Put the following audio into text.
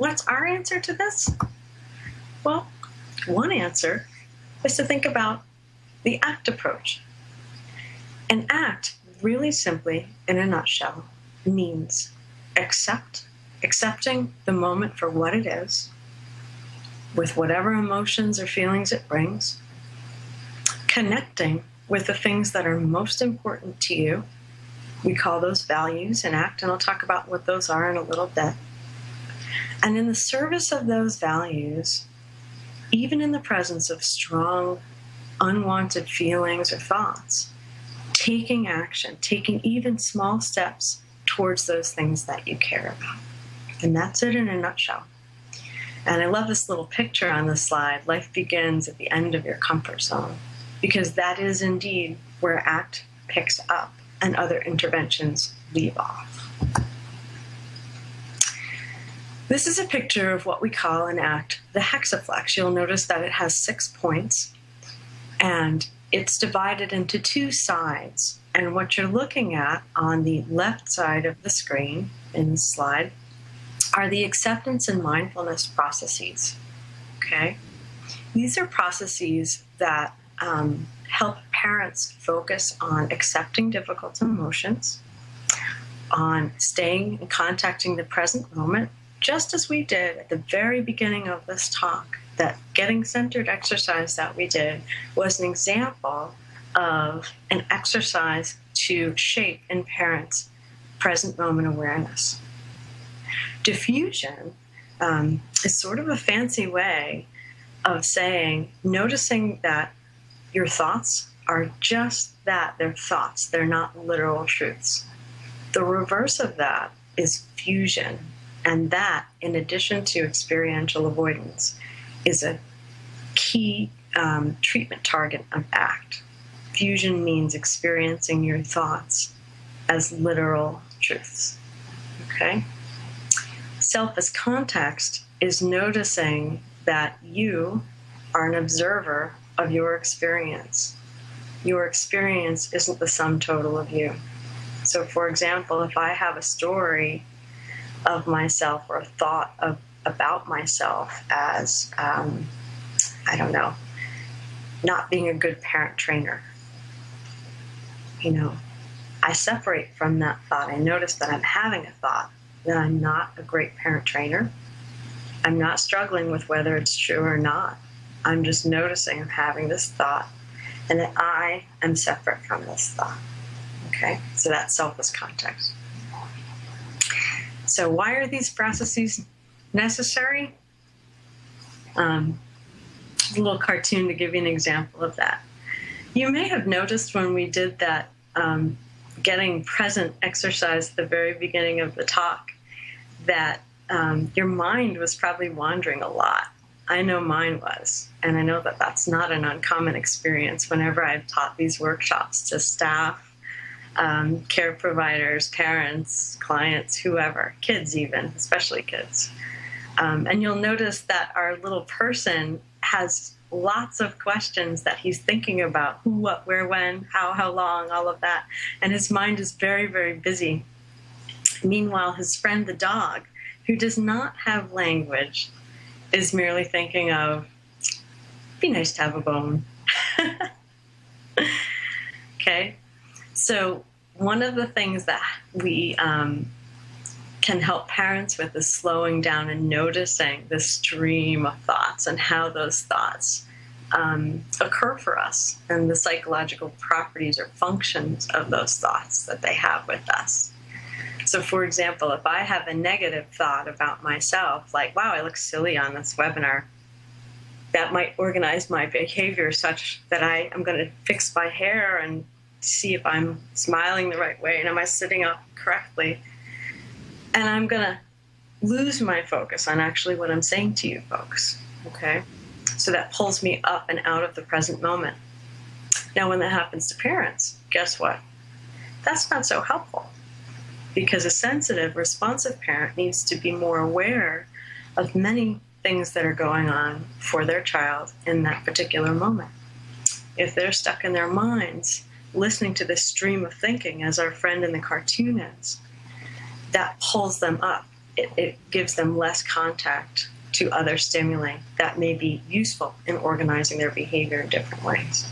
what's our answer to this? Well, one answer is to think about the ACT approach. An ACT, really simply, in a nutshell, means accepting the moment for what it is, with whatever emotions or feelings it brings, connecting with the things that are most important to you. We call those values in ACT, and I'll talk about what those are in a little bit. And in the service of those values, even in the presence of strong, unwanted feelings or thoughts, taking action, taking even small steps towards those things that you care about. And that's it in a nutshell. And I love this little picture on the slide. Life begins at the end of your comfort zone, because that is indeed where ACT picks up and other interventions leave off. This is a picture of what we call in ACT the hexaflex. You'll notice that it has 6 points, and it's divided into 2 sides. And what you're looking at on the left side of the screen in the slide are the acceptance and mindfulness processes. Okay? These are processes that help parents focus on accepting difficult emotions, on staying and contacting the present moment, just as we did at the very beginning of this talk. That getting centered exercise that we did was an example of an exercise to shape in parents present moment awareness. Diffusion is sort of a fancy way of saying, noticing that your thoughts are just that, they're thoughts, they're not literal truths. The reverse of that is fusion, and that, in addition to experiential avoidance, is a key treatment target of ACT. Fusion means experiencing your thoughts as literal truths. Okay? Self as context is noticing that you are an observer of your experience. Your experience isn't the sum total of you. So, for example, if I have a story of myself or a thought about myself as, I don't know, not being a good parent trainer, I separate from that thought. I notice that I'm having a thought that I'm not a great parent trainer. I'm not struggling with whether it's true or not. I'm just noticing I'm having this thought and that I am separate from this thought. Okay? So that's self as context. So why are these processes necessary? A little cartoon to give you an example of that. You may have noticed when we did that getting present exercise at the very beginning of the talk that your mind was probably wandering a lot. I know mine was, and I know that that's not an uncommon experience whenever I've taught these workshops to staff, care providers, parents, clients, whoever, kids even, especially kids. And you'll notice that our little person has lots of questions that he's thinking about: who, what, where, when, how long, all of that. And his mind is very, very busy. Meanwhile, his friend, the dog, who does not have language, is merely thinking of, be nice to have a bone. Okay? So one of the things that we can help parents with is slowing down and noticing the stream of thoughts and how those thoughts occur for us and the psychological properties or functions of those thoughts that they have with us. So, for example, if I have a negative thought about myself, like, wow, I look silly on this webinar, that might organize my behavior such that I am going to fix my hair and see if I'm smiling the right way and am I sitting up correctly. And I'm going to lose my focus on actually what I'm saying to you folks, okay? So that pulls me up and out of the present moment. Now, when that happens to parents, guess what? That's not so helpful, because a sensitive, responsive parent needs to be more aware of many things that are going on for their child in that particular moment. If they're stuck in their minds, listening to this stream of thinking, as our friend in the cartoon is, that pulls them up it gives them less contact to other stimuli that may be useful in organizing their behavior in different ways.